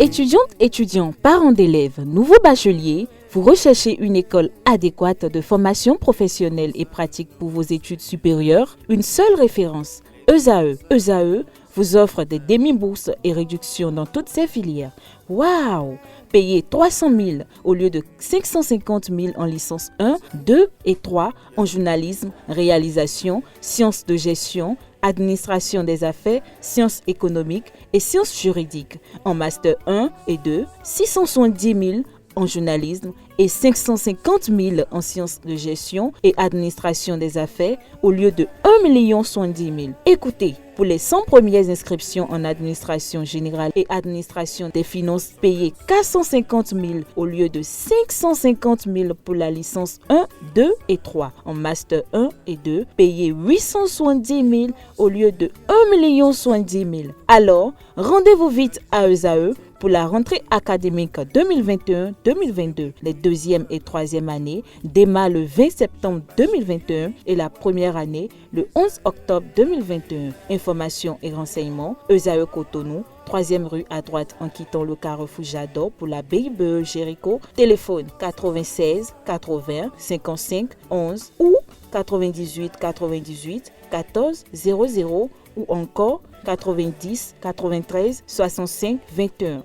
Étudiantes, étudiants, parents d'élèves, nouveaux bacheliers, vous recherchez une école adéquate de formation professionnelle et pratique pour vos études supérieures? Une seule référence, ESAE. ESAE vous offre des demi-bourses et réductions dans toutes ces filières. Waouh! Payez 300 000 au lieu de 550 000 en licence 1, 2 et 3 en journalisme, réalisation, sciences de gestion, administration des affaires, sciences économiques et sciences juridiques. En master 1 et 2, 670 000 en journalisme et 550 000 en sciences de gestion et administration des affaires au lieu de 1 070 000. Écoutez, pour les 100 premières inscriptions en administration générale et administration des finances, payez 450 000 au lieu de 550 000 pour la licence 1, 2 et 3. En master 1 et 2, payez 870 000 au lieu de 1 070 000. Alors, rendez-vous vite à ESAE pour la rentrée académique 2021-2022. Les deuxième et troisième années démarrent le 20 septembre 2021 et la première année le 11 octobre 2021. Informations et renseignements, ESAE Cotonou, 3e rue à droite en quittant le carrefour Jadot pour la BIBE Jéricho. Téléphone 96 80 55 11 ou 98 98 14 00 ou encore 90 93 65 21.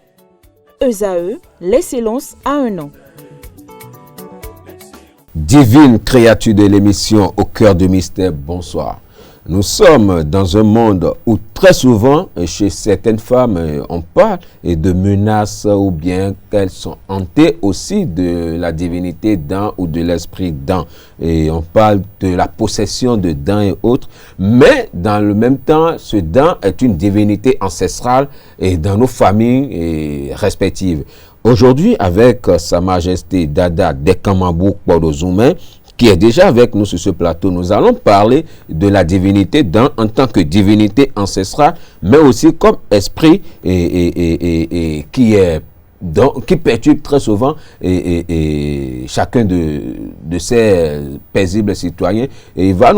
ESAE, l'excellence à un an. Divine créature de l'émission Au cœur du mystère, bonsoir. Nous sommes dans un monde où très souvent, chez certaines femmes, on parle de menaces ou bien qu'elles sont hantées aussi de la divinité Dan ou de l'esprit Dan. Et on parle de la possession de Dan et autres. Mais dans le même temps, ce Dan est une divinité ancestrale et dans nos familles respectives. Aujourd'hui, avec Sa Majesté Dada Dekamambouk Podozoumen, qui est déjà avec nous sur ce plateau, nous allons parler de la divinité Dan en tant que divinité ancestrale, mais aussi comme esprit qui perturbe très souvent chacun de ces paisibles citoyens. Et il va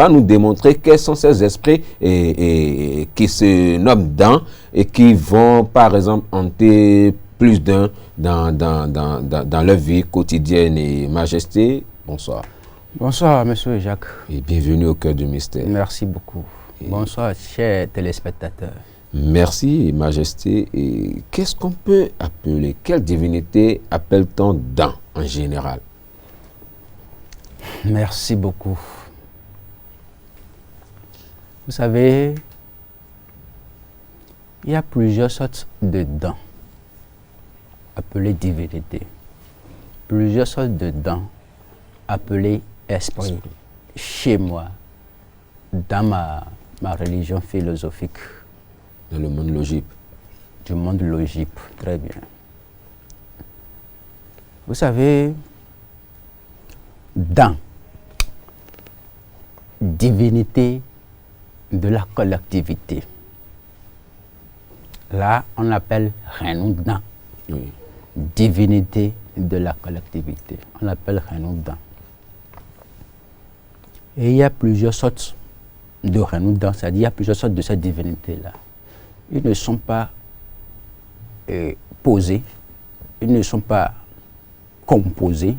nous démontrer quels sont ces esprits qui se nomment Dan et qui vont, par exemple, hanter plus d'un dans leur vie quotidienne. Et Majesté, bonsoir. Bonsoir, monsieur Jacques. Et bienvenue au cœur du mystère. Merci beaucoup. Bonsoir, chers téléspectateurs. Merci, Majesté. Et qu'est-ce qu'on peut appeler, quelle divinité appelle-t-on Dan en général? Merci beaucoup. Vous savez, il y a plusieurs sortes de Dan appelées divinités. Plusieurs sortes de Dan appelées esprit. Chez moi, dans ma religion philosophique. Dans le monde logique. Du monde logique, très bien. Vous savez, Dan, divinité de la collectivité. Là, on appelle Renoudan. Oui. Divinité de la collectivité. On appelle Renoudan. Et il y a plusieurs sortes de Renoudan, c'est-à-dire il y a plusieurs sortes de cette divinité-là. Ils ne sont pas posés, ils ne sont pas composés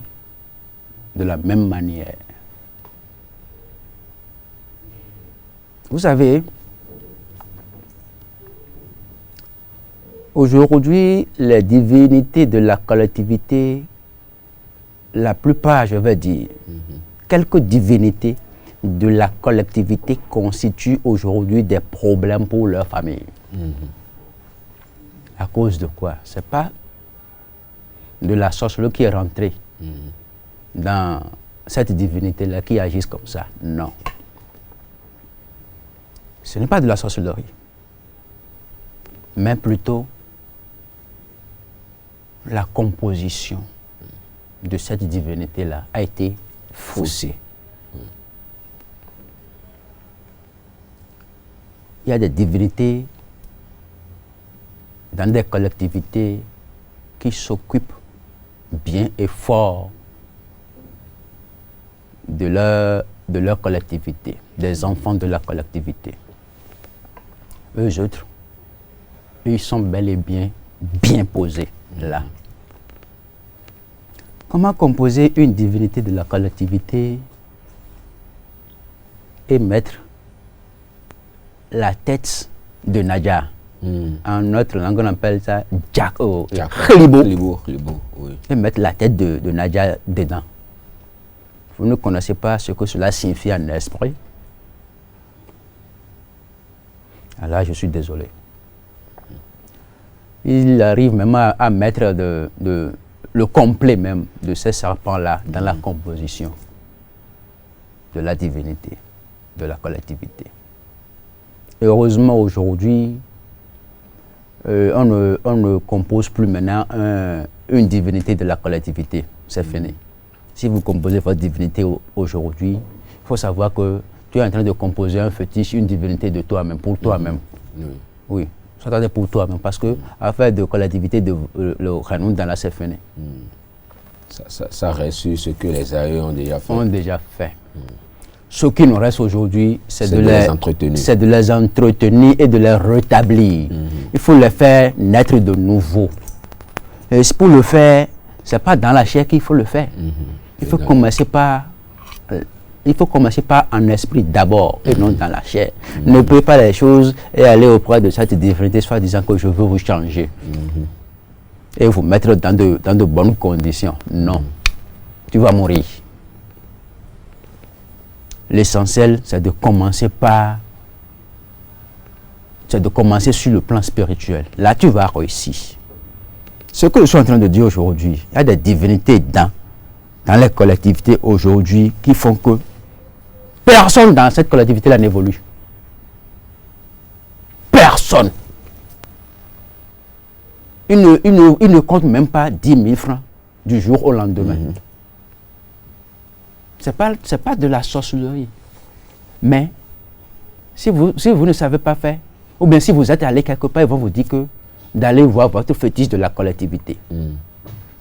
de la même manière. Vous savez, aujourd'hui, les divinités de la collectivité, la plupart, je vais dire, quelques divinités de la collectivité constituent aujourd'hui des problèmes pour leur famille. À cause de quoi? Ce n'est pas de la sorcellerie qui est rentrée dans cette divinité-là qui agisse comme ça. Non. Ce n'est pas de la sorcellerie, mais plutôt la composition de cette divinité-là a été faussée. il y a des divinités dans des collectivités qui s'occupent bien et fort de leur collectivité, des enfants de la collectivité. Eux autres, ils sont bel et bien posés là. Comment composer une divinité de la collectivité et mettre la tête de Nadia? En notre langue, on appelle ça Khlibo, oui. et mettre la tête de Nadia dedans. Vous ne connaissez pas ce que cela signifie en esprit? Alors je suis désolé. Il arrive même à mettre le complet même de ces serpents-là dans la composition de la divinité, de la collectivité. Et heureusement aujourd'hui, on ne compose plus maintenant une divinité de la collectivité. C'est fini. Si vous composez votre divinité aujourd'hui, il faut savoir que tu es en train de composer un fétiche, une divinité de toi-même, pour toi-même. Oui, c'est pour toi-même, parce que affaire de collectivité, le Ranoun dans la c'est fini. Ça reste sur ce que les aïeux ont déjà fait. Ce qui nous reste aujourd'hui, c'est de les entretenir et de les rétablir. Il faut les faire naître de nouveau. Et pour le faire, ce n'est pas dans la chair qu'il faut le faire. Il faut commencer par en esprit d'abord et non dans la chair. Ne prenez pas les choses et aller auprès de cette divinité soit disant que je veux vous changer et vous mettre dans de bonnes conditions. Non, tu vas mourir. L'essentiel, c'est de commencer sur le plan spirituel. Là, tu vas réussir. Ce que je suis en train de dire aujourd'hui, il y a des divinités dans les collectivités aujourd'hui qui font que personne dans cette collectivité-là n'évolue. Personne. Il ne compte même pas 10 000 francs du jour au lendemain. Ce n'est pas de la sorcellerie. Mais si vous ne savez pas faire, ou bien si vous êtes allé quelque part, ils vont vous dire que d'aller voir votre fétiche de la collectivité.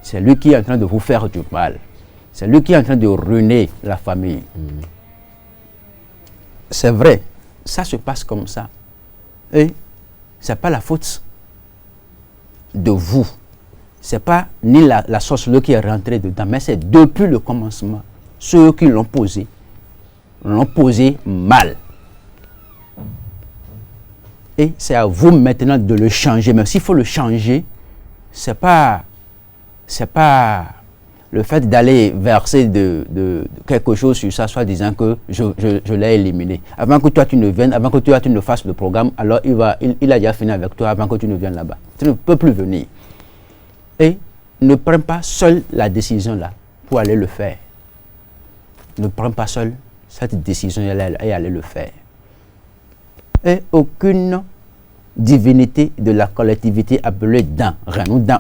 C'est lui qui est en train de vous faire du mal. C'est lui qui est en train de ruiner la famille. C'est vrai, ça se passe comme ça. Et ce n'est pas la faute de vous. Ce n'est pas ni la sorcellerie qui est rentrée dedans, mais c'est depuis le commencement. Ceux qui l'ont posé mal. Et c'est à vous maintenant de le changer. Mais s'il faut le changer, c'est pas le fait d'aller verser de quelque chose sur ça, soit disant que je l'ai éliminé. Avant que toi tu ne viennes, avant que toi tu ne fasses le programme, alors il a déjà fini avec toi avant que tu ne viennes là-bas. Tu ne peux plus venir. Et ne prends pas seul la décision là pour aller le faire. Ne prends pas seul cette décision et aller le faire. Et aucune divinité de la collectivité appelée Dan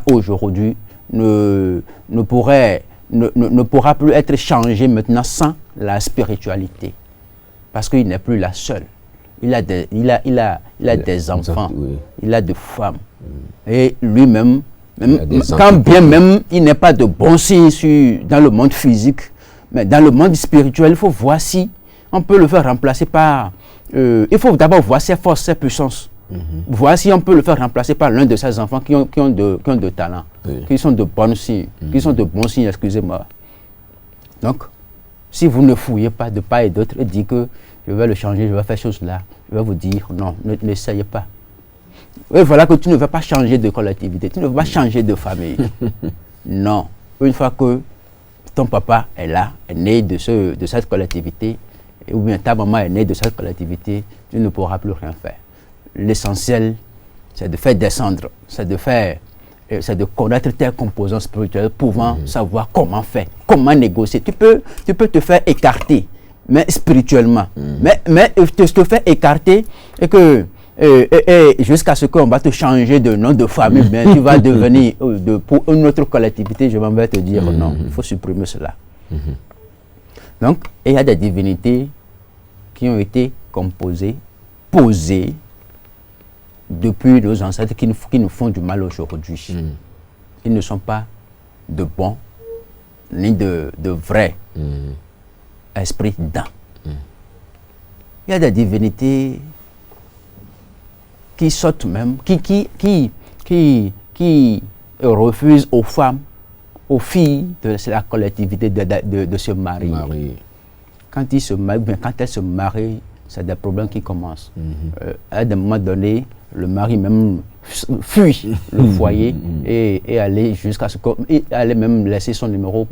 aujourd'hui ne pourra plus être changée maintenant sans la spiritualité. Parce qu'il n'est plus la seule. Il a des enfants, oui. Il a des femmes. Et lui-même, quand bien même il n'est pas de bon signe dans le monde physique, mais dans le monde spirituel, il faut voir si on peut le faire remplacer par... il faut d'abord voir ses forces, ses puissances. Voir si on peut le faire remplacer par l'un de ses enfants qui ont de talent, qui sont de bons signes, qui sont de bons signes, excusez-moi. Donc, si vous ne fouillez pas de part et d'autre et dites que je vais le changer, je vais faire chose là, je vais vous dire non, n'essayez pas. Et voilà que tu ne vas pas changer de collectivité, tu ne vas pas changer de famille. Non. Une fois que ton papa est là, est né de cette collectivité, ou bien ta maman est née de cette collectivité, tu ne pourras plus rien faire. L'essentiel, c'est de faire descendre, c'est de connaître tes composants spirituels, pouvant savoir comment faire, comment négocier. Tu peux te faire écarter, mais spirituellement. Mais te faire écarter et que jusqu'à ce qu'on va te changer de nom de famille, mais tu vas devenir pour une autre collectivité, je vais te dire non, il faut supprimer cela. Donc, il y a des divinités qui ont été composées, posées depuis nos ancêtres qui nous font du mal aujourd'hui. Ils ne sont pas de bons ni de vrais esprits d'Adam. Il y a des divinités qui sautent même, qui refusent aux femmes, aux filles de la collectivité de se marier. Quand ils se marient, bien quand elles se marient, c'est des problèmes qui commencent. À un moment donné, le mari même fuit le foyer et aller jusqu'à ce qu'il allait même laisser son numéro,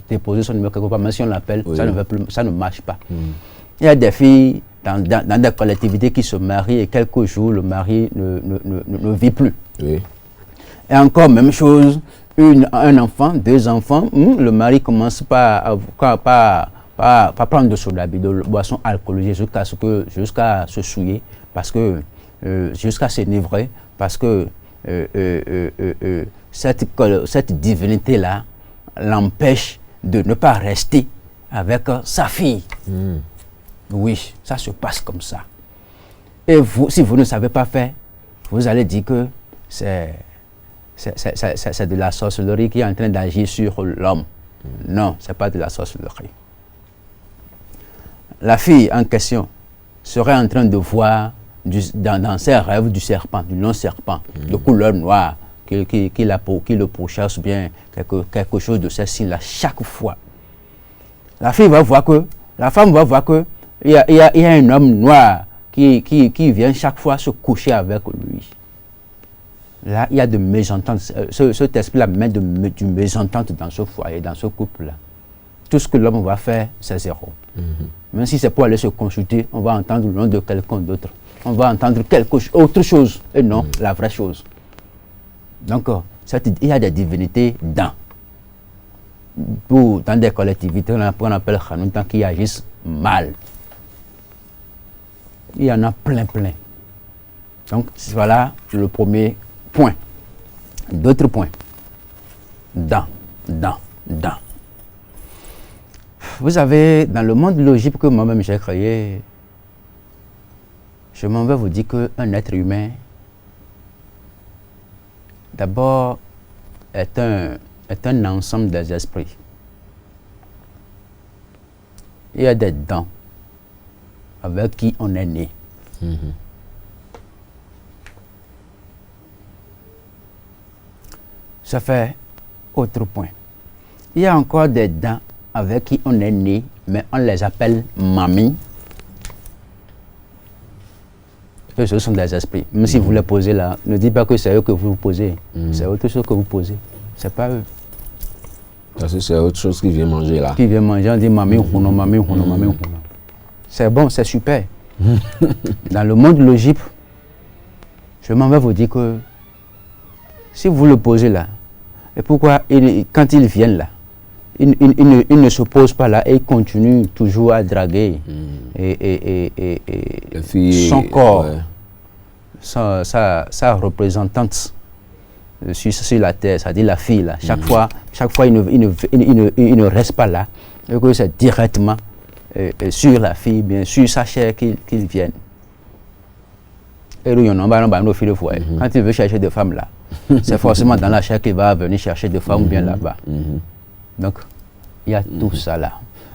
déposer son numéro quelque part, même si on l'appelle, ça ne marche pas. Il y a des filles dans des collectivités qui se marient et quelques jours, le mari ne vit plus. Et encore, même chose, un enfant, 2 enfants, le mari commence pas à prendre de soda, de boissons alcoolisées jusqu'à se souiller, parce que jusqu'à s'énivrer, parce que cette divinité-là l'empêche de ne pas rester avec sa fille. Oui, ça se passe comme ça. Et vous, si vous ne savez pas faire, vous allez dire que c'est de la sorcellerie qui est en train d'agir sur l'homme. Non, ce n'est pas de la sorcellerie. La fille en question serait en train de voir dans ses rêves du serpent, du long serpent, de couleur noire, qui le pourchasse bien, quelque chose de ce signe-là chaque fois. La femme va voir que il y a un homme noir qui vient chaque fois se coucher avec lui. Là, il y a de mésentente. Cet esprit-là met du mésentente dans ce foyer, dans ce couple-là. Tout ce que l'homme va faire, c'est 0. Même si c'est pour aller se consulter, on va entendre le nom de quelqu'un d'autre. On va entendre autre chose, et non la vraie chose. Donc, il y a des divinités dans des collectivités qu'on appelle Khanoutan qui agissent mal. Il y en a plein. Donc, voilà le premier point. D'autres points. Dans. Vous avez, dans le monde logique que moi-même j'ai créé, je m'en vais vous dire qu'un être humain, d'abord, est un ensemble des esprits. Il y a des dents avec qui on est né. Ça fait autre point. Il y a encore des dents avec qui on est né, mais on les appelle mamie. Et ce sont des esprits. Même si vous les posez là, ne dites pas que c'est eux que vous posez. C'est autre chose que vous posez. C'est pas eux. Parce que c'est autre chose qui vient manger là. Qui vient manger, on dit mamie, mamie. C'est bon, c'est super. Dans le monde logique, je m'en vais vous dire que si vous le posez là, et pourquoi quand ils viennent là, ils ne se posent pas là et ils continuent toujours à draguer son corps, sa représentante sur la terre, c'est-à-dire la fille là. Chaque fois il ne reste pas là, et que c'est directement sur la fille, bien sur sa chair qu'ils viennent. Et quand il veut chercher des femmes là, c'est forcément dans la chair qu'il va venir chercher des femmes ou bien là-bas. Donc, il y a tout ça là.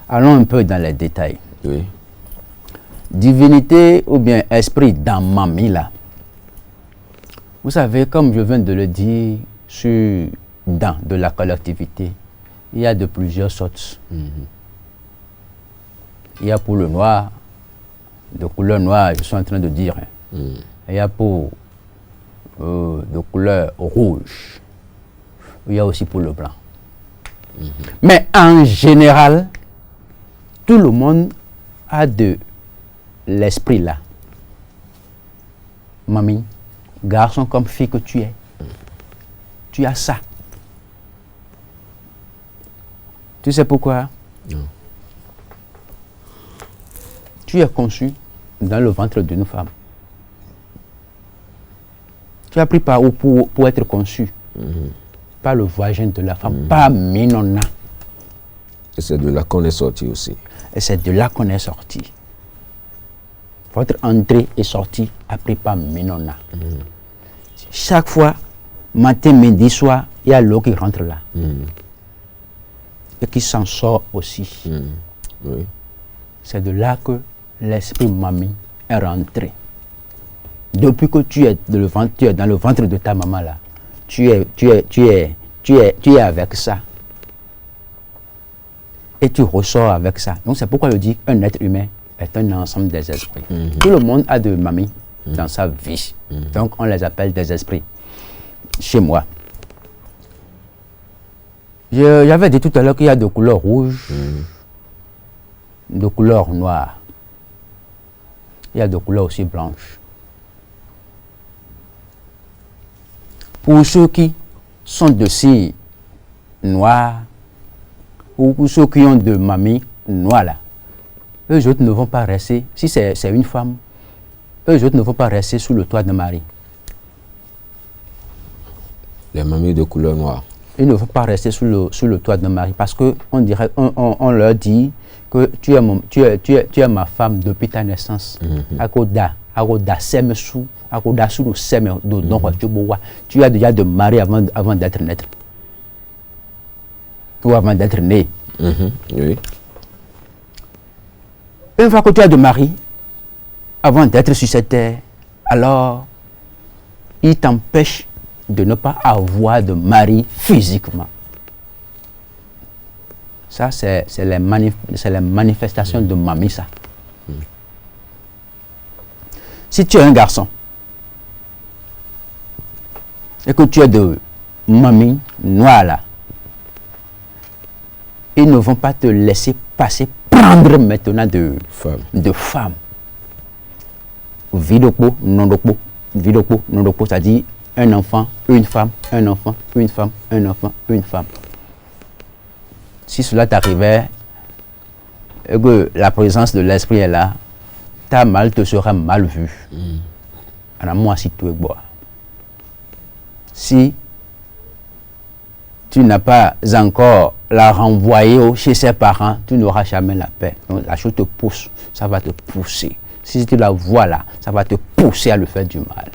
Allons un peu dans les détails. Divinité ou bien esprit dans mamie là. Vous savez, comme je viens de le dire, dans de la collectivité, il y a de plusieurs sortes. Il y a pour le noir, de couleur noire, je suis en train de dire. Il y a pour de couleur rouge. Il y a aussi pour le blanc. Mais en général, tout le monde a de l'esprit là. Mamie, garçon comme fille que tu es, tu as ça. Tu sais pourquoi? Non. Tu es conçu dans le ventre d'une femme. Tu as pris par où pour être conçu? Par le vagin de la femme, pas Minona. Et c'est de là qu'on est sorti aussi. Et c'est de là qu'on est sorti. Votre entrée et sortie a pris par Minona. Chaque fois, matin, midi, soir, il y a l'eau qui rentre là. Et qui s'en sort aussi. Oui. C'est de là que l'esprit mamie est rentré. Depuis que tu es dans le ventre de ta maman là, tu es avec ça. Et tu ressors avec ça. Donc c'est pourquoi je dis qu'un être humain est un ensemble des esprits. Tout le monde a de mamies dans sa vie. Donc on les appelle des esprits. Chez moi. J'avais dit tout à l'heure qu'il y a de couleur rouge, de couleur noire. Il y a de couleur aussi blanche. Pour ceux qui sont de signes noirs, ou pour ceux qui ont de mamie noire là, eux autres ne vont pas rester, si c'est une femme, eux autres ne vont pas rester sous le toit de Marie. Les mamies de couleur noire. Ils ne vont pas rester sous le toit de Marie parce qu'on leur dit que tu es ma femme depuis ta naissance. Tu as déjà de mari avant d'être naître. Ou avant d'être né. Oui. Une fois que tu as de mari, avant d'être sur cette terre, alors il t'empêche de ne pas avoir de mari physiquement. Ça, c'est les manifestations de mamie, ça. Si tu es un garçon et que tu es de mamie noire là, ils ne vont pas te laisser prendre maintenant de femme. Vidokpo, non-dokpo, c'est-à-dire un enfant, une femme, un enfant, une femme, un enfant, une femme. Si cela t'arrivait et que la présence de l'esprit est là, ta mal te sera mal vue. Si tu n'as pas encore la renvoyer chez ses parents, tu n'auras jamais la paix. Donc la chose te pousse, ça va te pousser. Si tu la vois là, ça va te pousser à le faire du mal.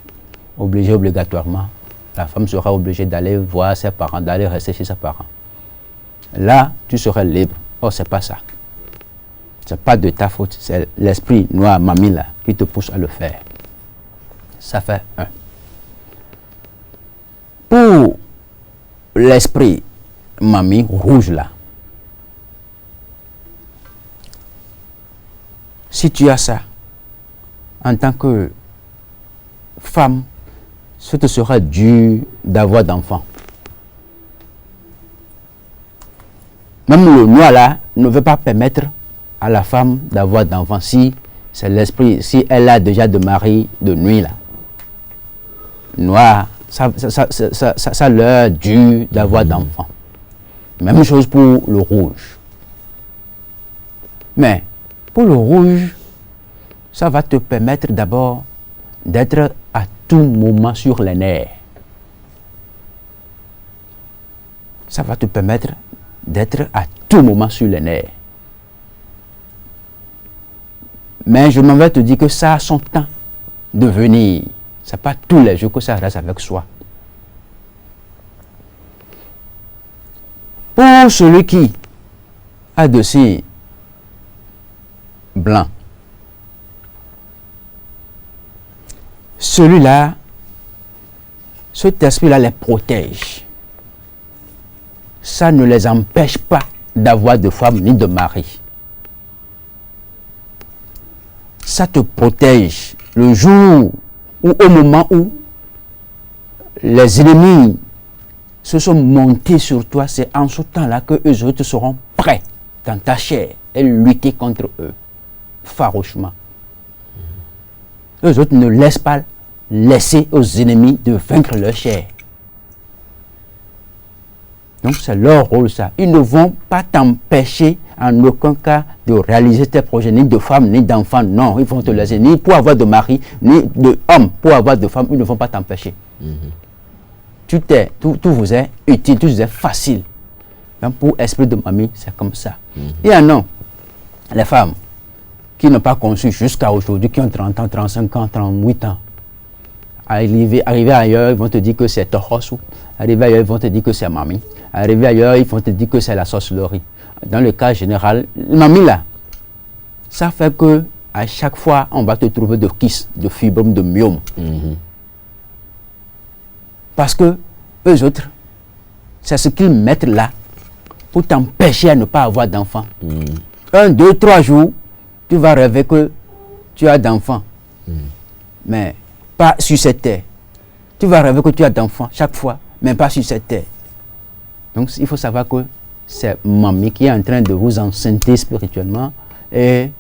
Obligatoirement, la femme sera obligée d'aller voir ses parents, d'aller rester chez ses parents. Là, tu serais libre. Oh, c'est pas ça. C'est pas de ta faute. C'est l'esprit noir, mamie là, qui te pousse à le faire. Ça fait un. Pour l'esprit mamie rouge là, si tu as ça, en tant que femme, ce te sera dur d'avoir d'enfants. Même le noir là ne veut pas permettre à la femme d'avoir d'enfants si c'est l'esprit, si elle a déjà de mari de nuit là. Noir, ça leur dure d'avoir d'enfants. Même chose pour le rouge. Mais pour le rouge, ça va te permettre d'abord d'être à tout moment sur les nerfs. Ça va te permettre d'être à tout moment sur les nerfs. Mais je m'en vais te dire que ça a son temps de venir. Ce n'est pas tous les jours que ça reste avec soi. Pour celui qui a de signes blancs, celui-là, cet esprit-là les protège. Ça ne les empêche pas d'avoir de femme ni de mari. Ça te protège le jour ou au moment où les ennemis se sont montés sur toi. C'est en ce temps-là que eux autres seront prêts dans ta chair et lutter contre eux farouchement. Eux autres ne laissent pas laisser aux ennemis de vaincre leur chair. Donc c'est leur rôle ça. Ils ne vont pas t'empêcher en aucun cas de réaliser tes projets, ni de femmes, ni d'enfants. Non, ils vont te laisser, ni pour avoir de mari, ni d'hommes pour avoir de femmes. Ils ne vont pas t'empêcher. Tout vous est utile, tout vous est facile. Donc pour esprit de mamie, c'est comme ça. Il y en a, les femmes, qui n'ont pas conçu jusqu'à aujourd'hui, qui ont 30 ans, 35 ans, 38 ans. Arriver ailleurs, ils vont te dire que c'est Tohosu. Arriver ailleurs, ils vont te dire que c'est Mamie. Arriver ailleurs, ils vont te dire que c'est la sorcellerie. Dans le cas général, Mamie là, ça fait que à chaque fois, on va te trouver de kyste, de fibrome, de myome. Parce que eux autres, c'est ce qu'ils mettent là pour t'empêcher à ne pas avoir d'enfant. 1, 2, 3 jours, tu vas rêver que tu as d'enfants. Mais pas sur cette terre. Tu vas rêver que tu as d'enfants chaque fois, mais pas sur cette terre. Donc il faut savoir que c'est Mamie qui est en train de vous enceinter spirituellement et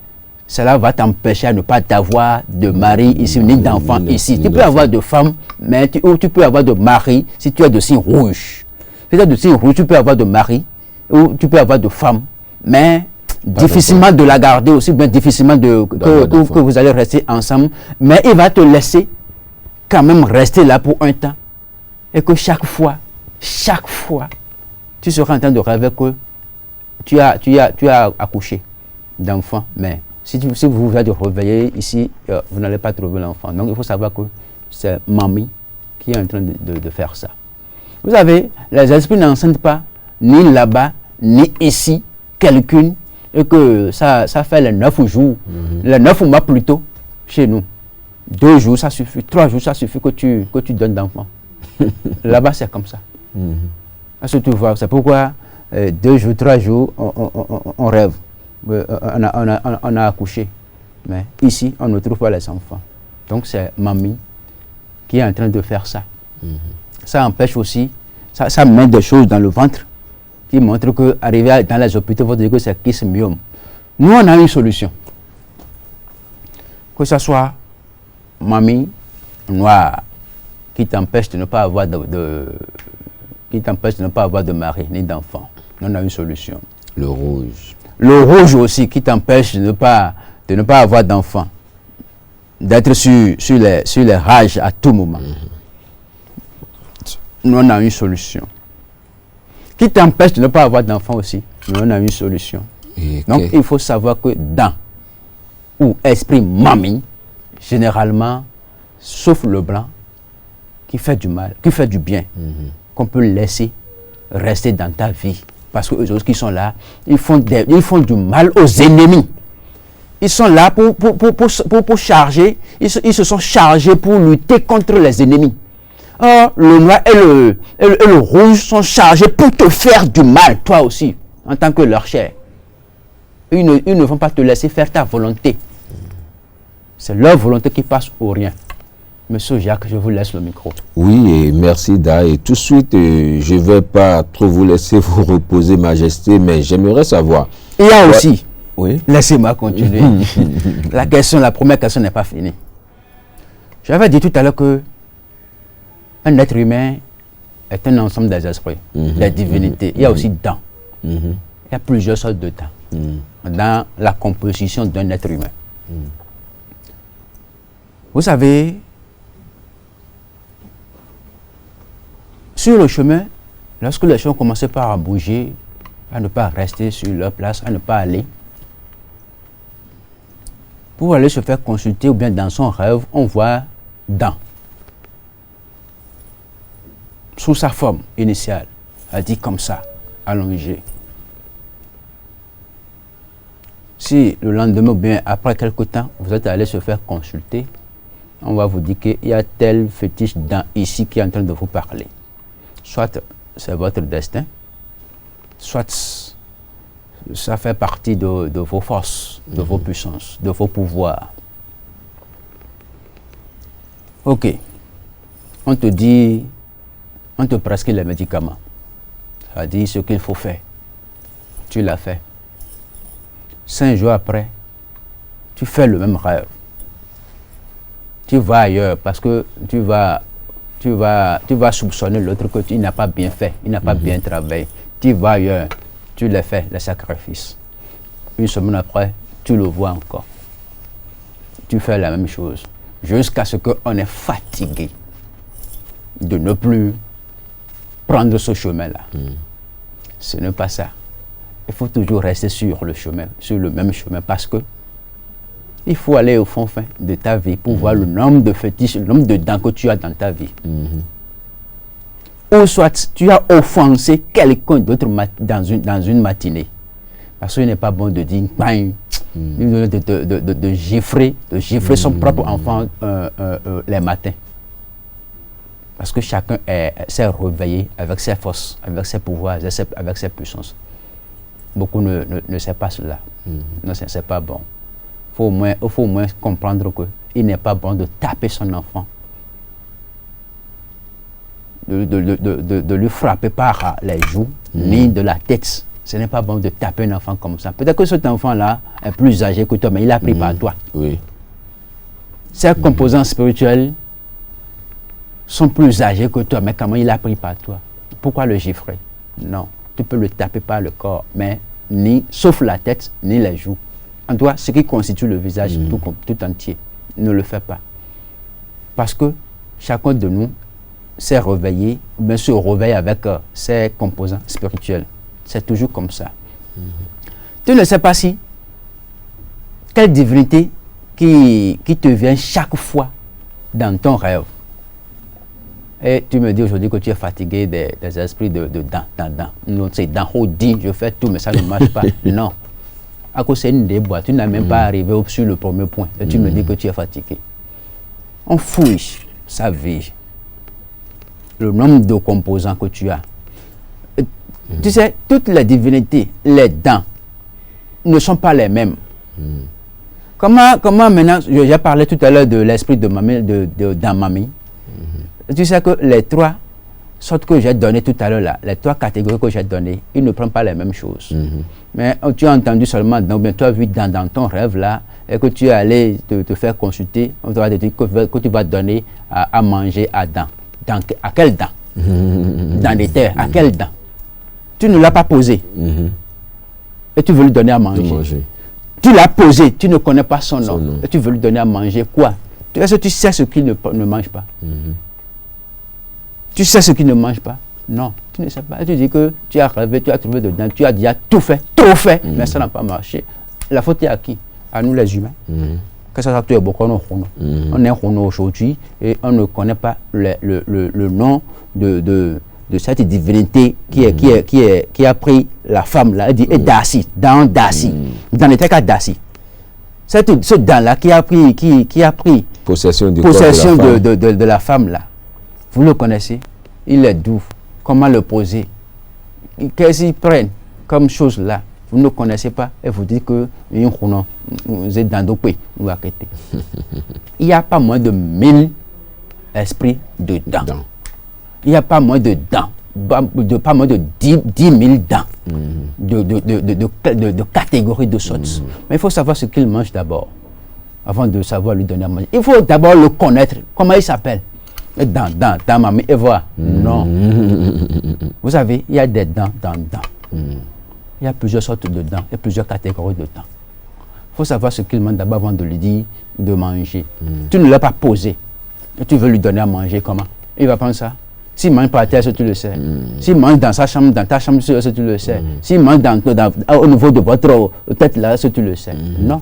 cela va t'empêcher à ne pas avoir de mari ici, ni d'enfant ici. Tu peux avoir de femmes, mais tu peux avoir de mari si tu as de signes rouges. Si tu as de signes rouges, tu peux avoir de mari ou tu peux avoir de femmes, mais difficilement de la garder aussi, bien difficilement que vous allez rester ensemble. Mais il va te laisser quand même rester là pour un temps. Et que chaque fois, tu seras en train de rêver que tu as accouché d'enfants, mais si vous vous réveillez ici, vous n'allez pas trouver l'enfant. Donc il faut savoir que c'est Mamie qui est en train de faire ça. Vous savez, les esprits n'enseignent pas, ni là-bas, ni ici, quelqu'un, et que ça fait les 9 jours, les 9 mois plus tôt, chez nous. 2 jours, ça suffit, 3 jours, ça suffit que tu donnes d'enfants. Là-bas, c'est comme ça. Parce que tu vois, c'est pourquoi 2 jours, 3 jours, on rêve. On a accouché. Mais ici, on ne trouve pas les enfants. Donc, c'est Mamie qui est en train de faire ça. Ça empêche aussi, ça met des choses dans le ventre qui montrent qu'arriver dans les hôpitaux, vous dire que c'est kyste myome. Nous, on a une solution. Que ce soit Mamie noire qui t'empêche de ne pas avoir de mari ni d'enfant. On a une solution. Le rouge. Le rouge aussi qui t'empêche de ne pas avoir d'enfant, d'être sur les rages à tout moment. Nous, on a une solution. Qui t'empêche de ne pas avoir d'enfant aussi, nous, on a une solution. Donc, il faut savoir que dans ou esprit Mamie, généralement, sauf le blanc, qui fait du mal, qui fait du bien, qu'on peut laisser rester dans ta vie. Parce que eux autres qui sont là, ils font du mal aux ennemis. Ils sont là pour charger, ils se sont chargés pour lutter contre les ennemis. Or, le noir et le rouge sont chargés pour te faire du mal, toi aussi, en tant que leur chair. Ils ne vont pas te laisser faire ta volonté. C'est leur volonté qui passe au rien. Monsieur Jacques, je vous laisse le micro. Oui, et merci Da. Et tout de suite, je ne vais pas trop vous laisser vous reposer, Majesté, mais j'aimerais savoir. Il y a aussi, oui. Laissez-moi continuer. La première question n'est pas finie. J'avais dit tout à l'heure que un être humain est un ensemble des esprits, des divinités. Il y a aussi dents. Il y a plusieurs sortes de dents dans la composition d'un être humain. Vous savez, sur le chemin, lorsque les gens commençaient à bouger, à ne pas rester sur leur place, à ne pas aller, pour aller se faire consulter ou bien dans son rêve, on voit dents. Sous sa forme initiale, elle dit comme ça, allongée. Si le lendemain ou bien après quelque temps, vous êtes allé se faire consulter, on va vous dire qu'il y a tel fétiche dent ici qui est en train de vous parler. Soit c'est votre destin, soit ça fait partie de vos forces, de vos puissances, de vos pouvoirs. Ok. On te dit, on te prescrit les médicaments. Ça dit ce qu'il faut faire. Tu l'as fait. 5 jours après, tu fais le même rêve. Tu vas ailleurs parce que tu vas soupçonner l'autre que tu n'as pas bien fait, il n'a pas bien travaillé. Tu vas ailleurs, tu les fais, les sacrifices. 1 semaine après, tu le vois encore. Tu fais la même chose. Jusqu'à ce qu'on est fatigué de ne plus prendre ce chemin-là. Ce n'est pas ça. Il faut toujours rester sur le chemin, sur le même chemin, parce que Il faut aller au fond fin de ta vie pour voir le nombre de fétiches, le nombre de dents que tu as dans ta vie. Ou soit tu as offensé quelqu'un d'autre dans une matinée. Parce qu'il n'est pas bon de dire de gifler son propre enfant les matins. Parce que chacun s'est réveillé avec ses forces, avec ses pouvoirs, avec ses puissances. Beaucoup ne savent pas cela. Non, ce n'est pas bon. Il faut au moins comprendre qu'il n'est pas bon de taper son enfant, de lui frapper par les joues, ni de la tête. Ce n'est pas bon de taper un enfant comme ça. Peut-être que cet enfant-là est plus âgé que toi, mais il a pris par toi. Oui. Ces composants spirituels sont plus âgés que toi, mais comment il a pris par toi? Pourquoi le gifler? Non, tu peux le taper par le corps, mais sauf la tête, ni les joues. En toi, ce qui constitue le visage tout entier, ne le fais pas. Parce que chacun de nous s'est réveillé, bien se réveille avec ses composants spirituels. C'est toujours comme ça. Tu ne sais pas si quelle divinité qui te vient chaque fois dans ton rêve. Et tu me dis aujourd'hui que tu es fatigué des esprits de dents. Non, c'est dans Hodin, je fais tout, mais ça ne marche pas. Non. À cause d'une des bois, tu n'as même pas arrivé sur le premier point. Et tu me dis que tu es fatigué. On fouille sa vie. Le nombre de composants que tu as. Tu sais, toutes les divinités, les dents, ne sont pas les mêmes. Comment maintenant, j'ai parlé tout à l'heure de l'esprit de Mamie. Tu sais que les trois sortes que j'ai données tout à l'heure là, les trois catégories que j'ai données, ils ne prennent pas les mêmes choses. Mais tu as entendu seulement, donc tu as vu dans ton rêve là, et que tu es allé te faire consulter, on va te dire que tu vas donner à manger à dents. À quelle dent? Dans les terres, à quelle dent? Tu ne l'as pas posé. Et tu veux lui donner à manger. Tu l'as posé, tu ne connais pas son nom. Et tu veux lui donner à manger quoi? Est-ce que tu sais ce qu'il ne mange pas? Tu sais ce qu'il ne mange pas? Non, tu ne sais pas. Et tu dis que tu as rêvé, tu as trouvé dedans, tu as déjà tout fait, mais ça n'a pas marché. La faute est à qui? À nous les humains. Que ça soit beaucoup on est aujourd'hui et on ne connaît pas le nom de cette divinité qui a pris la femme là, elle dit Darcy, dans les cas Darcy. Ce dent-là qui a pris possession de la femme là. Vous le connaissez? Il est doux. Comment le poser? Qu'est-ce qu'ils prennent comme chose là? Vous ne connaissez pas et vous dites que vous êtes dans d'autres pays. Il n'y a pas moins de 1000 esprits dedans. Il n'y a pas moins de dents. Pas moins de 10 000 dents de catégories de sortes. Mais il faut savoir ce qu'il mange d'abord, avant de savoir lui donner à manger. Il faut d'abord le connaître. Comment il s'appelle? Dans mamie, et voir. Non. Vous savez, il y a des dents dans dents. Il y a plusieurs sortes de dents, il y a plusieurs catégories de dents. Il faut savoir ce qu'il mange d'abord avant de lui dire de manger. Tu ne l'as pas posé. Et tu veux lui donner à manger comment? Il va prendre ça. S'il mange par terre, tu le sais. S'il mange dans sa chambre, dans ta chambre, tu le sais. S'il mange au niveau de votre tête là, tu le sais. Non.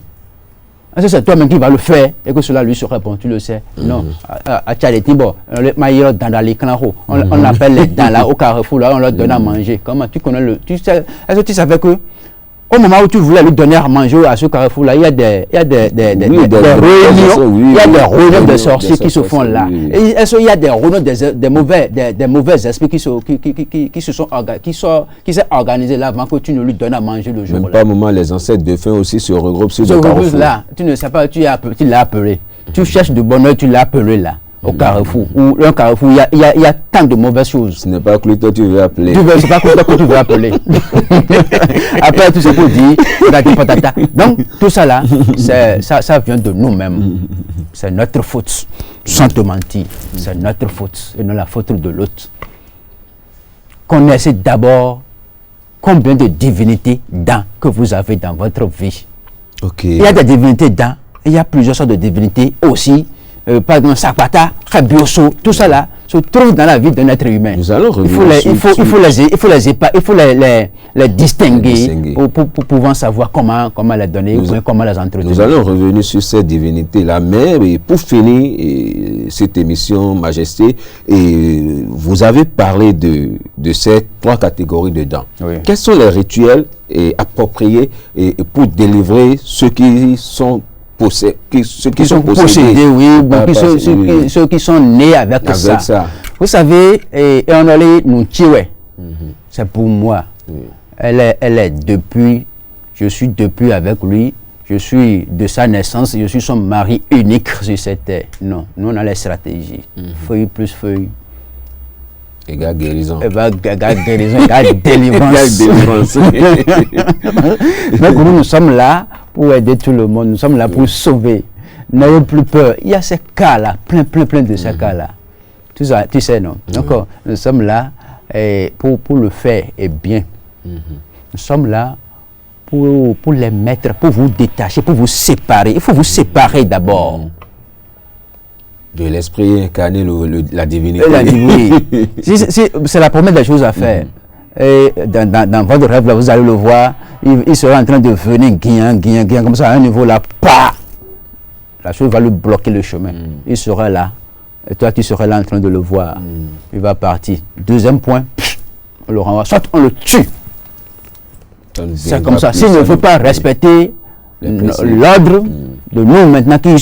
Est-ce que c'est toi-même qui va le faire et que cela lui sera bon, tu le sais? Non. À Tchadeti, bon, dans les clans, on appelle les dents là au carrefour, là, on leur donne à manger. Comment tu connais le. Est-ce que tu savais que au moment où tu voulais lui donner à manger à ce carrefour là, il y a des réunions de sorciers qui se font là. Est-ce qu'il y a des réunions des mauvais esprits qui s'est organisé là avant que tu ne lui donnes à manger le jour là? Même pas un moment, les ancêtres défunts aussi se regroupent sur le carrefour. Là, tu ne sais pas, tu l'as appelé. Tu cherches du bonheur, tu l'as appelé là. Au carrefour, ou un carrefour, il y a tant de mauvaises choses. Ce n'est pas que toi tu veux appeler. C'est pas que tu veux appeler. Après tout ce qu'on dit, donc tout ça là, ça vient de nous-mêmes. C'est notre faute, sans te mentir. C'est notre faute et non la faute de l'autre. Connaissez d'abord combien de divinités dents que vous avez dans votre vie. Il y a des divinités dents, il y a plusieurs sortes de divinités aussi. Par exemple, Sapata, Rabioso, tout ça là, se trouvent dans la vie d'un être humain. Nous allons Il faut les distinguer pour pouvoir savoir comment les donner, comment les entretenir. Nous allons revenir sur cette divinité-là, mais pour finir cette émission, Majesté, vous avez parlé de ces 3 catégories de dents. Oui. Quels sont les rituels appropriés pour délivrer ceux qui sont possédés, ceux qui sont possédés, oui, ceux qui sont nés avec ça. Vous savez, et on allait nous tuer. C'est pour moi. Elle est depuis, je suis depuis avec lui, je suis de sa naissance, je suis son mari unique sur cette terre. Non, nous on a les stratégies. Feuille plus feuille. Égal guérison. Égal guérison, égal délivrance. Donc nous sommes là pour aider tout le monde, nous sommes là pour sauver. N'ayez plus peur. Il y a ces cas-là, plein de ces cas-là. Tu sais, non? Donc nous sommes là pour le faire et bien. Nous sommes là pour les mettre, pour vous détacher, pour vous séparer. Il faut vous séparer d'abord. De l'esprit incarné, la divinité. Oui. C'est la première des choses à faire. Et dans votre rêve, là, vous allez le voir, il sera en train de venir guignant, comme ça, à un niveau là, pas. La chose va lui bloquer le chemin. Il sera là. Et toi, tu seras là en train de le voir. Il va partir. Deuxième point, on le renvoie. Soit on le tue. C'est comme ça. S'il ne veut pas respecter l'ordre de nous maintenant, qui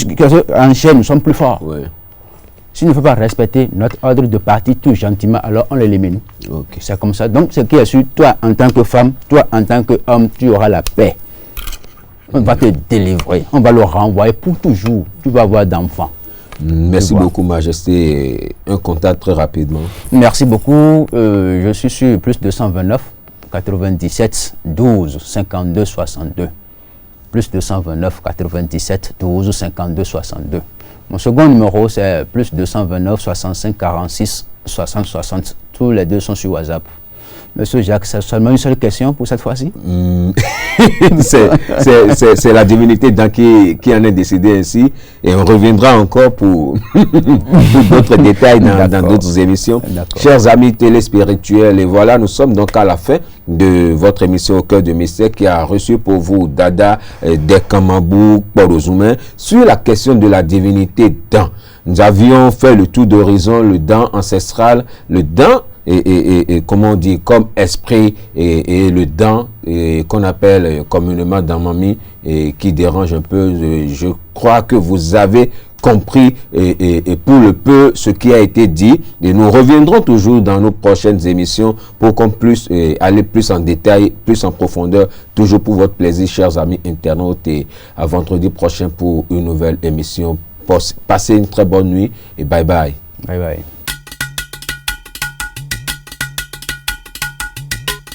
en chaîne, nous sommes plus forts. Ouais. S'il ne faut pas respecter notre ordre de partir tout gentiment, alors on l'élimine. Okay. C'est comme ça. Donc, ce qui est sûr, toi en tant que femme, toi en tant qu'homme, tu auras la paix. On va te délivrer. On va le renvoyer pour toujours. Tu vas avoir d'enfants. Merci beaucoup, Majesté. Un contact très rapidement. Merci beaucoup. Je suis sur plus 229 97 12 52 62. Plus 229 97 12 52 62. Mon second numéro, c'est plus 229 65 46 60 60. Tous les deux sont sur WhatsApp. Monsieur Jacques, c'est seulement une seule question pour cette fois-ci? C'est la divinité qui en est décidée ainsi. Et on reviendra encore pour d'autres détails dans d'autres émissions. Chers amis téléspirituels, et voilà, nous sommes donc à la fin de votre émission Au cœur du mystère qui a reçu pour vous Dada Dekamabou Porozoumen sur la question de la divinité Dan. Nous avions fait le tour d'horizon, le Dan ancestral, le Dan et comment on dit, comme esprit et le Dan qu'on appelle communément Damami et qui dérange un peu. Je crois que vous avez compris et pour le peu ce qui a été dit, et nous reviendrons toujours dans nos prochaines émissions pour qu'on puisse aller plus en détail, plus en profondeur, toujours pour votre plaisir, chers amis internautes, et à vendredi prochain pour une nouvelle émission. Passez une très bonne nuit et bye bye. Bye bye.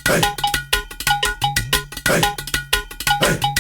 Hey. Hey. Hey.